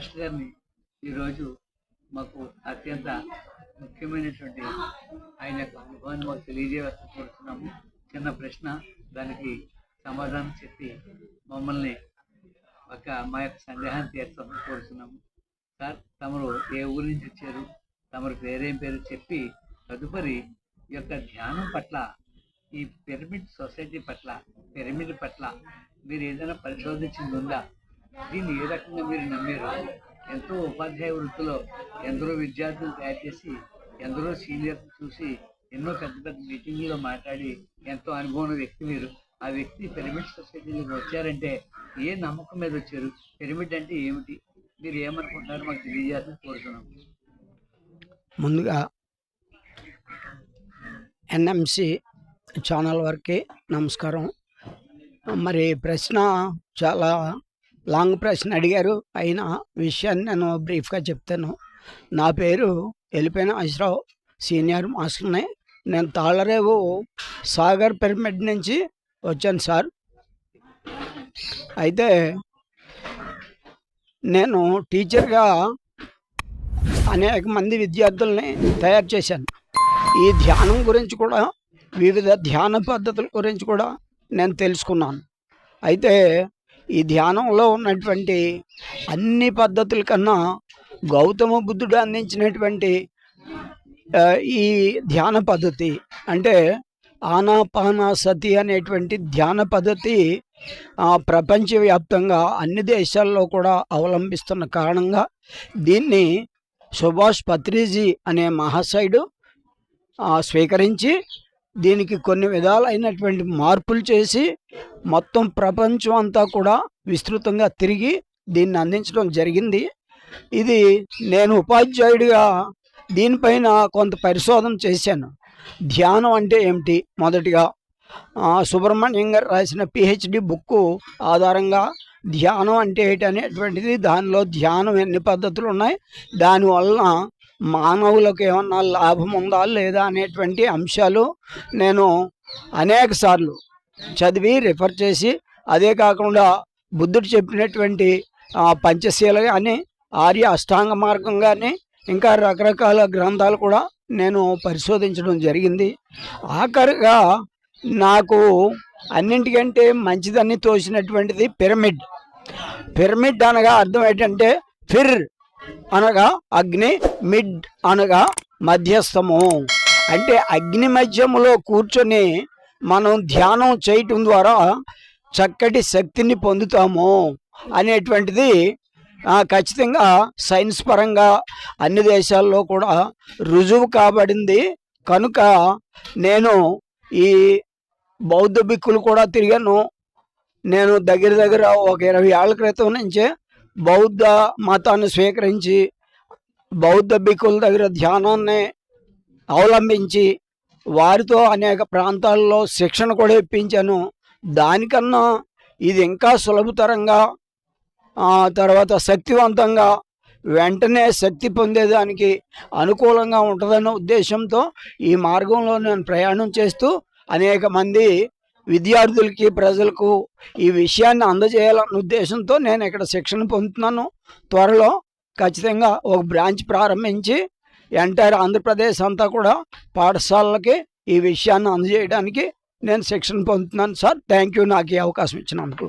Master గారిని ఈరోజు మాకు అత్యంత ముఖ్యమైనటువంటి ఆయన యొక్క అనుభవాన్ని మాకు తెలియజేయాలని కోరుతున్నాము. చిన్న ప్రశ్న, దానికి సమాధానం చెప్పి మమ్మల్ని మా యొక్క సందేహాన్ని తీర్చాలని కోరుతున్నాము. సార్, తమరు ఏ ఊరి నుంచి వచ్చారు, తమరు పేరేం పేరు చెప్పి తదుపరి ఈ యొక్క ధ్యానం పట్ల, ఈ పిరమిడ్ సొసైటీ పట్ల, పిరమిడ్ పట్ల మీరు ఏదైనా పరిశోధించింది ఉందా? దీన్ని ఏ రకంగా మీరు నమ్మారు? ఎంతో ఉపాధ్యాయ వృత్తిలో ఎందరో విద్యార్థులు తయారు చేసి, ఎందరో సీనియర్స్ చూసి, ఎన్నో పెద్ద పెద్ద మీటింగ్లో మాట్లాడి ఎంతో అనుభవం వ్యక్తి మీరు. ఆ వ్యక్తి పిరమిడ్ సొసైటీలోకి వచ్చారంటే ఏ నమ్మకం మీద వచ్చారు? పిరమిడ్ అంటే ఏమిటి? మీరు ఏమనుకుంటున్నారు మాకు తెలియజేయాలని కోరుతున్నాం. ముందుగా ఎన్ఎంసి ఛానల్ వారికి నమస్కారం. మరి ప్రశ్న చాలా లాంగ్ ప్రశ్న అడిగారు. అయినా విషయాన్ని నేను బ్రీఫ్గా చెప్తాను. నా పేరు ఎలిపైన అశ్రావ్, సీనియర్ మాస్టర్ని. నేను తాళరేవు సాగర్ పిరమిడ్ నుంచి వచ్చాను సార్. అయితే నేను టీచర్గా అనేక మంది విద్యార్థుల్ని తయారు చేశాను. ఈ ధ్యానం గురించి కూడా, వివిధ ధ్యాన పద్ధతుల గురించి కూడా నేను తెలుసుకున్నాను. అయితే ఈ ధ్యానంలో ఉన్నటువంటి అన్ని పద్ధతుల కన్నా గౌతమ బుద్ధుడు అందించినటువంటి ఈ ధ్యాన పద్ధతి అంటే ఆనాపానసతి అనేటువంటి ధ్యాన పద్ధతి ప్రపంచవ్యాప్తంగా అన్ని దేశాల్లో కూడా అవలంబిస్తున్న కారణంగా దీన్ని సుభాష్ పత్రిజీ అనే మహాశయుడు స్వీకరించి దీనికి కొన్ని విధాలైనటువంటి మార్పులు చేసి మొత్తం ప్రపంచం అంతా కూడా విస్తృతంగా తిరిగి దీన్ని అందించడం జరిగింది. ఇది నేను ఉపాధ్యాయుడిగా దీనిపైన కొంత పరిశోధన చేశాను. ధ్యానం అంటే ఏమిటి? మొదటిగా సుబ్రహ్మణ్యం గారు రాసిన పిహెచ్డి బుక్ ఆధారంగా ధ్యానం అంటే ఏంటి అనేటువంటిది, దానిలో ధ్యానం ఎన్ని పద్ధతులు ఉన్నాయి, దానివల్ల మానవులకు ఏమన్నా లాభం ఉందా లేదా అనేటువంటి అంశాలు నేను అనేక సార్లు చదివి రిఫర్ చేసి, అదే కాకుండా బుద్ధుడు చెప్పినటువంటి పంచశీల కానీ, ఆర్య అష్టాంగ మార్గం కానీ, ఇంకా రకరకాల గ్రంథాలు కూడా నేను పరిశోధించడం జరిగింది. ఆఖరిగా నాకు అన్నింటికంటే మంచిదని తోచినటువంటిది పిరమిడ్. పిరమిడ్ అనగా అర్థం ఏంటంటే, ఫిర్ అనగా అగ్ని, మిడ్ అనగా మధ్యస్థము. అంటే అగ్ని మధ్యములో కూర్చొని మనం ధ్యానం చేయటం ద్వారా చక్కటి శక్తిని పొందుతాము అనేటువంటిది ఖచ్చితంగా సైన్స్ పరంగా అన్ని దేశాల్లో కూడా రుజువు కాబడింది. కనుక నేను ఈ బౌద్ధ భిక్కులు కూడా తిరిగాను. నేను దగ్గర ఒక 20 ఏళ్ల క్రితం నుంచే బౌద్ధ మతాన్ని స్వీకరించి బౌద్ధ భిక్కుల దగ్గర ధ్యానాన్ని అవలంబించి వారితో అనేక ప్రాంతాల్లో శిక్షణ కూడా ఇప్పించాను. దానికన్నా ఇది ఇంకా సులభతరంగా, తర్వాత శక్తివంతంగా, వెంటనే శక్తి పొందేదానికి అనుకూలంగా ఉంటుందన్న ఉద్దేశంతో ఈ మార్గంలో నేను ప్రయాణం చేస్తూ అనేక మంది విద్యార్థులకి, ప్రజలకు ఈ విషయాన్ని అందజేయాలన్న ఉద్దేశంతో నేను ఇక్కడ శిక్షణ పొందుతున్నాను. త్వరలో ఖచ్చితంగా ఒక బ్రాంచ్ ప్రారంభించి ఎంటైర్ ఆంధ్రప్రదేశ్ అంతా కూడా పాఠశాలలకి ఈ విషయాన్ని అందజేయడానికి నేను శిక్షణ పొందుతున్నాను సార్. థ్యాంక్ యూ నాకు ఈ అవకాశం ఇచ్చినందుకు.